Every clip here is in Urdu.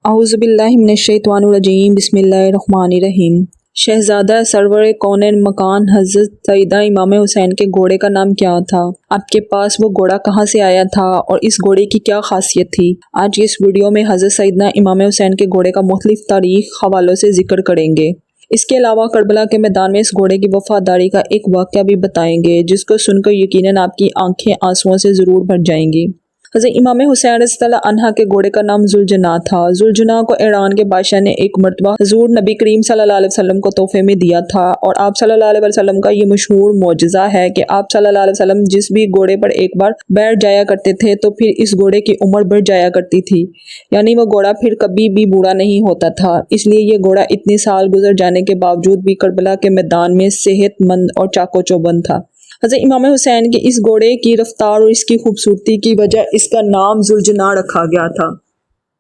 اعوذ باللہ من الشیطان الرجیم بسم اللہ الرحمن الرحیم۔ شہزادہ سرور کونین مکان حضرت سیدہ امام حسین کے گھوڑے کا نام کیا تھا؟ آپ کے پاس وہ گھوڑا کہاں سے آیا تھا اور اس گھوڑے کی کیا خاصیت تھی؟ آج کی اس ویڈیو میں حضرت سیدہ امام حسین کے گھوڑے کا مختلف تاریخ حوالوں سے ذکر کریں گے۔ اس کے علاوہ کربلا کے میدان میں اس گھوڑے کی وفاداری کا ایک واقعہ بھی بتائیں گے جس کو سن کر یقیناً آپ کی آنکھیں آنسوؤں سے ضرور بھر جائیں گی۔ حضرت امام حسین رضی اللہ عنہ کے گھوڑے کا نام ذوالجناح تھا۔ ذوالجناح کو ایران کے بادشاہ نے ایک مرتبہ حضور نبی کریم صلی اللہ علیہ وسلم کو تحفے میں دیا تھا، اور آپ صلی اللہ علیہ وسلم کا یہ مشہور معجزہ ہے کہ آپ صلی اللہ علیہ وسلم جس بھی گھوڑے پر ایک بار بیٹھ جایا کرتے تھے تو پھر اس گھوڑے کی عمر بڑھ جایا کرتی تھی، یعنی وہ گھوڑا پھر کبھی بھی بوڑھا نہیں ہوتا تھا۔ اس لیے یہ گھوڑا اتنے سال گزر جانے کے باوجود بھی کربلا کے میدان میں صحت مند اور چاق و چوبند تھا۔ حضرت امام حسین کے اس گھوڑے کی رفتار اور اس کی خوبصورتی کی وجہ اس کا نام ذوالجناح رکھا گیا تھا۔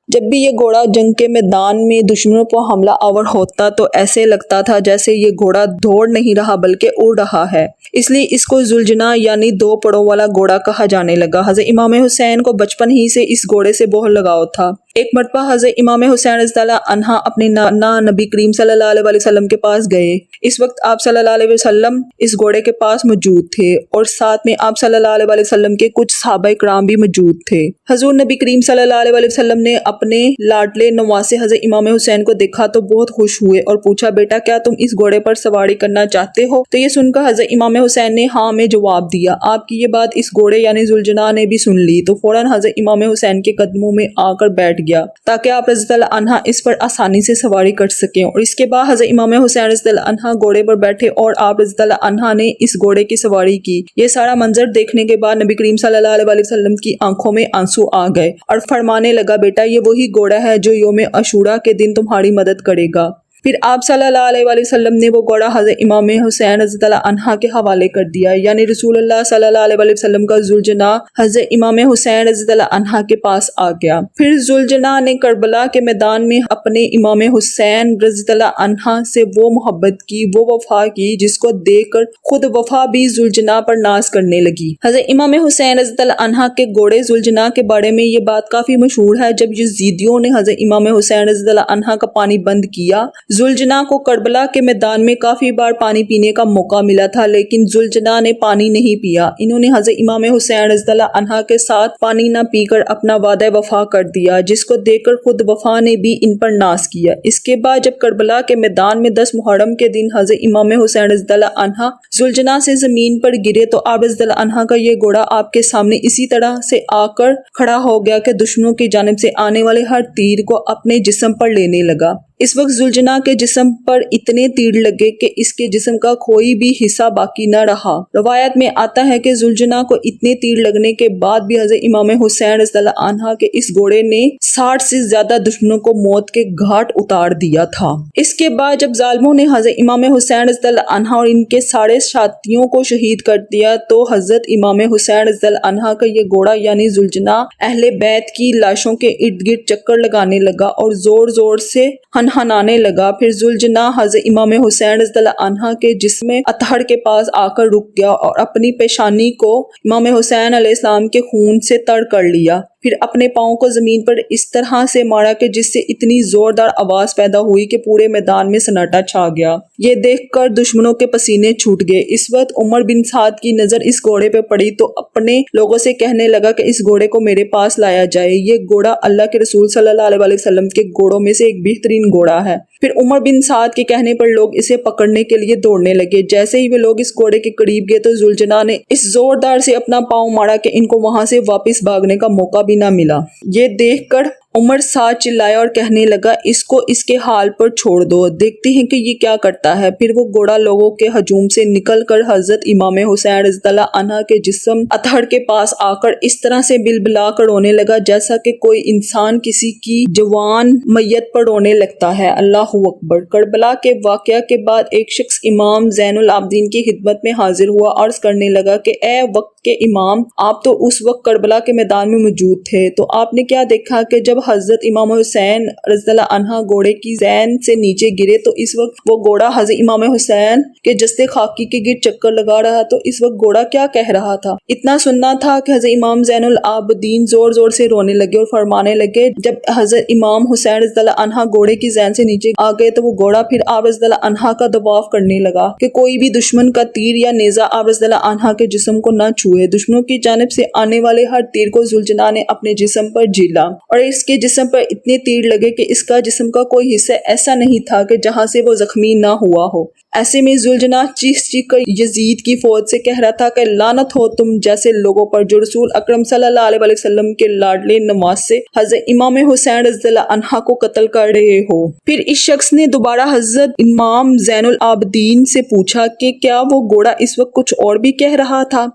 جب بھی یہ گھوڑا جنگ کے میدان میں دشمنوں پر حملہ آور ہوتا تو ایسے لگتا تھا جیسے یہ گھوڑا دوڑ نہیں رہا بلکہ اڑ رہا ہے، اس لیے اس کو ذوالجناح یعنی دو پڑوں والا گھوڑا کہا جانے لگا۔ حضرت امام حسین کو بچپن ہی سے اس گھوڑے سے بہت لگاؤ تھا۔ ایک مرتبہ حضرت امام حسین رضی اللہ عنہ اپنے نانا نبی کریم صلی اللہ علیہ وسلم کے پاس گئے۔ اس وقت آپ صلی اللہ علیہ وسلم اس گھوڑے کے پاس موجود تھے اور ساتھ میں آپ صلی اللہ علیہ وسلم کے کچھ صحابہ کرام بھی موجود تھے۔ حضور نبی کریم صلی اللہ علیہ وسلم نے اپنے لاڈلے نواسے حضرت امام حسین کو دیکھا تو بہت خوش ہوئے اور پوچھا، بیٹا کیا تم اس گھوڑے پر سواری کرنا چاہتے ہو؟ تو یہ سن کر حضرت امام حسین نے ہاں میں جواب دیا۔ آپ کی یہ بات اس گھوڑے یعنی ذوالجناح نے بھی سن لی تو فوراً حضرت امام حسین کے قدموں میں آ کر بیٹھ گیا تاکہ آپ رضی اللہ عنہ اس پر آسانی سے سواری کر سکیں، اور اس کے بعد حضرت امام حسین رضی اللہ عنہ گھوڑے پر بیٹھے اور آپ رضی اللہ عنہ نے اس گھوڑے کی سواری کی۔ یہ سارا منظر دیکھنے کے بعد نبی کریم صلی اللہ علیہ وسلم کی آنکھوں میں آنسو آ گئے اور فرمانے لگا، بیٹا یہ وہی گھوڑا ہے جو یوم عاشوراء کے دن تمہاری مدد کرے گا۔ پھر آپ صلی اللہ علیہ وسلم نے وہ گھوڑا حضرت امام حسین رضی اللہ عنہ کے حوالے کر دیا، یعنی رسول اللہ صلی اللہ علیہ وسلم کا ذوالجناح حضرت امام حسین رضی اللہ عنہ کے پاس آ گیا۔ پھر ذوالجناح نے کربلا کے میدان میں اپنے امام حسین رضی اللہ عنہ سے وہ محبت کی، وہ وفا کی جس کو دیکھ کر خود وفا بھی ذوالجناح پر ناز کرنے لگی۔ حضرت امام حسین رضی اللہ عنہ کے گھوڑے ذوالجناح کے بارے میں یہ بات کافی مشہور ہے۔ جب یزیدیوں نے حضرت امام حسین رضی اللہ عنہ کا پانی بند کیا، ذوالجناح کو کربلا کے میدان میں کافی بار پانی پینے کا موقع ملا تھا، لیکن ذوالجناح نے پانی نہیں پیا۔ انہوں نے حضرت امام حسین رضی اللہ عنہ کے ساتھ پانی نہ پی کر اپنا وعدہ وفا کر دیا، جس کو دیکھ کر خود وفا نے بھی ان پر ناز کیا۔ اس کے بعد جب کربلا کے میدان میں 10 محرم کے دن حضرت امام حسین رضی اللہ عنہ ذوالجناح سے زمین پر گرے تو آپ رضی اللہ عنہ کا یہ گھوڑا آپ کے سامنے اسی طرح سے آ کر کھڑا ہو گیا کہ دشمنوں کی جانب سے آنے والے ہر تیر کو اپنے جسم پر لینے لگا۔ اس وقت ذوالجناح کے جسم پر اتنے تیر لگے کہ اس کے جسم کا کوئی بھی حصہ باقی نہ رہا۔ روایت میں آتا ہے کہ ذوالجناح کو اتنے تیر لگنے کے بعد بھی حضرت امام حسین رضی اللہ عنہ کے اس گھوڑے نے 60 سے زیادہ دشمنوں کو موت کے گھاٹ اتار دیا تھا۔ اس کے بعد جب ظالموں نے حضرت امام حسین رضی اللہ عنہ اور ان کے سارے ساتھیوں کو شہید کر دیا تو حضرت امام حسین رضی اللہ عنہ کا یہ گھوڑا یعنی ذوالجناح اہل بیت کی لاشوں کے ارد گرد چکر لگانے لگا اور زور زور سے ہنہنانے لگا۔ پھر ذوالجناح حضرت امام حسین رضی اللہ عنہ کے جسم اطہر کے پاس آ کر رک گیا اور اپنی پیشانی کو امام حسین علیہ السلام کے خون سے تر کر لیا، پھر اپنے پاؤں کو زمین پر اس طرح سے مارا کہ جس سے اتنی زوردار آواز پیدا ہوئی کہ پورے میدان میں سناٹا چھا گیا۔ یہ دیکھ کر دشمنوں کے پسینے چھوٹ گئے۔ اس وقت عمر بن سعد کی نظر اس گھوڑے پہ پڑی تو اپنے لوگوں سے کہنے لگا کہ اس گھوڑے کو میرے پاس لایا جائے، یہ گھوڑا اللہ کے رسول صلی اللہ علیہ وسلم کے گھوڑوں میں سے ایک بہترین گھوڑا ہے۔ پھر عمر بن سعد کے کہنے پر لوگ اسے پکڑنے کے لیے دوڑنے لگے۔ جیسے ہی وہ لوگ اس گھوڑے کے قریب گئے تو ذوالجناح نے اس زوردار سے اپنا پاؤں مارا کہ ان کو وہاں سے واپس بھاگنے کا موقع بھی نہ ملا۔ یہ دیکھ کر عمر سعد چلایا اور کہنے لگا، اس کو اس کے حال پر چھوڑ دو، دیکھتے ہیں کہ یہ کیا کرتا ہے۔ پھر وہ گھوڑا لوگوں کے ہجوم سے نکل کر حضرت امام حسین رضی اللہ عنہ کے جسم اطہر کے پاس آ کر اس طرح سے بلبلا کر رونے لگا جیسا کہ کوئی انسان کسی کی جوان میت پر رونے لگتا ہے۔ اللہ اکبر۔ کربلا کے واقعہ کے بعد ایک شخص امام زین العابدین کی خدمت میں حاضر ہوا، عرض کرنے لگا کہ اے وقت کے امام، آپ تو اس وقت کربلا کے میدان میں موجود تھے، تو آپ نے کیا دیکھا کہ جب جب حضرت امام حسین رضی اللہ عنہ گھوڑے کی زین سے نیچے گرے تو اس وقت وہ گھوڑا حضرت امام حسین کے جستے خاکی کے گرد چکر لگا رہا، تو اس وقت گھوڑا کیا کہہ رہا تھا؟ اتنا سننا تھا کہ حضرت امام زین العابدین زور زور سے رونے لگے اور فرمانے لگے۔ جب حضرت امام حسین رضی اللہ عنہ گھوڑے کی زین سے نیچے آ گئے تو وہ گھوڑا پھر آپ رضی اللہ عنہ کا طواف کرنے لگا کہ کوئی بھی دشمن کا تیر یا نیزہ آپ رضی اللہ عنہ کے جسم کو نہ چھوئے۔ دشمنوں کی جانب سے آنے والے ہر تیر کو ذوالجناح نے اپنے جسم پر جھیلا اور اس کے جسم پر اتنے تیر لگے کہ اس کا جسم کا کوئی حصہ ایسا نہیں تھا کہ جہاں سے وہ زخمی نہ ہوا ہو۔ ایسے میں ذوالجناح چیخ چیخ کر یزید کی فوج سے کہہ رہا تھا کہ لعنت ہو تم جیسے لوگوں پر جو رسول اکرم صلی اللہ علیہ وسلم کے لاڈلے نواسے حضرت امام حسین رضی اللہ عنہ کو قتل کر رہے ہو۔ پھر اس شخص نے دوبارہ حضرت امام زین العابدین سے پوچھا کہ کیا وہ گھوڑا اس وقت کچھ اور بھی کہہ رہا تھا؟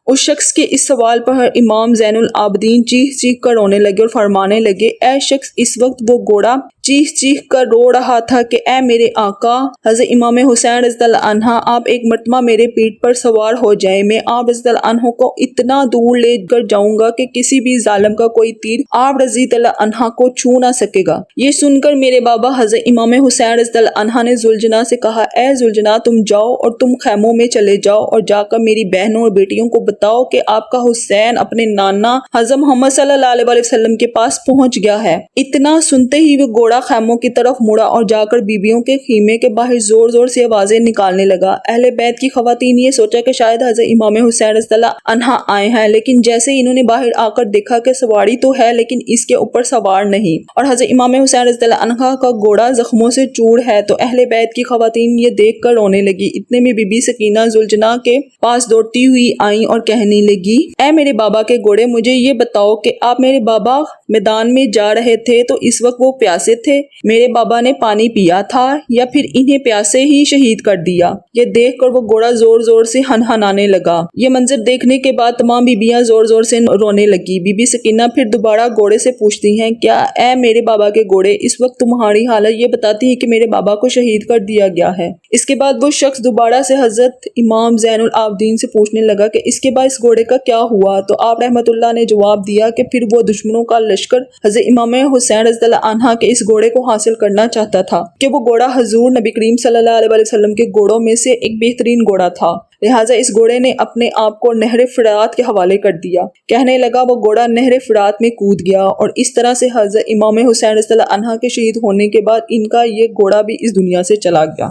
اس شخص کے اس سوال پر امام زین العابدین چیخ چیخ کر رونے لگے اور فرمانے لگے، اے شخص، اس وقت وہ گھوڑا چیخ چیخ کر رو رہا تھا کہ اے میرے آقا حضرت امام حسین رضی اللہ عنہ، آپ ایک مرتبہ میرے پیٹھ پر سوار ہو جائیں، میں آپ رضی اللہ عنہ کو اتنا دور لے کر جاؤں گا کہ کسی بھی ظالم کا کوئی تیر آپ رضی اللہ عنہ کو چھو نہ سکے گا۔ یہ سن کر میرے بابا حضرت امام حسین رضی اللہ عنہ نے ذوالجناح سے کہا، اے ذوالجناح، تم جاؤ اور تم خیموں میں چلے جاؤ اور جا کر میری بہنوں اور بیٹیوں کو بتاؤ کہ آپ کا حسین اپنے نانا حضرت محمد صلی اللہ علیہ وسلم کے پاس پہنچ گیا ہے۔ اتنا سنتے ہی وہ گھوڑا خیموں کی طرف مڑا اور جا کر بیویوں کے خیمے کے باہر زور زور سے آوازیں نکالنے لگا۔ اہل بیت کی خواتین یہ سوچا کہ شاید حضرت امام حسین رضی اللہ عنہ آئے ہیں، لیکن جیسے ہی انہوں نے باہر آ کر دیکھا کہ سواری تو ہے لیکن اس کے اوپر سوار نہیں اور حضرت امام حسین رضی اللہ عنہ کا گھوڑا زخموں سے چور ہے، تو اہل بیت کی خواتین یہ دیکھ کر رونے لگی۔ اتنے میں بی بی سکینہ ذوالجناح کے پاس دوڑتی ہوئی آئیں اور کہنے لگی، اے میرے بابا کے گھوڑے، مجھے یہ بتاؤ کہ آپ میرے بابا میدان میں جا رہے تھے تو اس وقت وہ پیاسے تھے؟ میرے بابا نے پانی پیا تھا یا پھر انہیں پیاسے ہی شہید کر دیا؟ یہ دیکھ کر وہ گھوڑا زور زور سے ہنہنانے لگا۔ یہ منظر دیکھنے کے بعد تمام بیبیاں زور زور سے رونے لگی۔ بی بی سکینہ پھر دوبارہ گھوڑے سے پوچھتی ہیں، کیا اے میرے بابا کے گھوڑے، اس وقت تمہاری حالت یہ بتاتی ہے کہ میرے بابا کو شہید کر دیا گیا ہے؟ اس کے بعد وہ شخص دوبارہ سے حضرت امام زین العابدین سے پوچھنے لگا کہ اس کے بعد اس گھوڑے کا کیا ہوا؟ تو آپ رحمت اللہ نے جواب دیا کہ پھر وہ دشمنوں کا لشکر حضرت امام حسین رضی اللہ عنہ کے اس گھوڑے کو حاصل کرنا چاہتا تھا کہ وہ گھوڑا حضور نبی کریم صلی اللہ علیہ وسلم کے گھوڑوں میں سے ایک بہترین گھوڑا تھا، لہٰذا اس گھوڑے نے اپنے آپ کو نہر فرات کے حوالے کر دیا۔ کہنے لگا وہ گھوڑا نہر فرات میں کود گیا اور اس طرح سے حضرت امام حسین رضی اللہ عنہ کے شہید ہونے کے بعد ان کا یہ گھوڑا بھی اس دنیا سے چلا گیا۔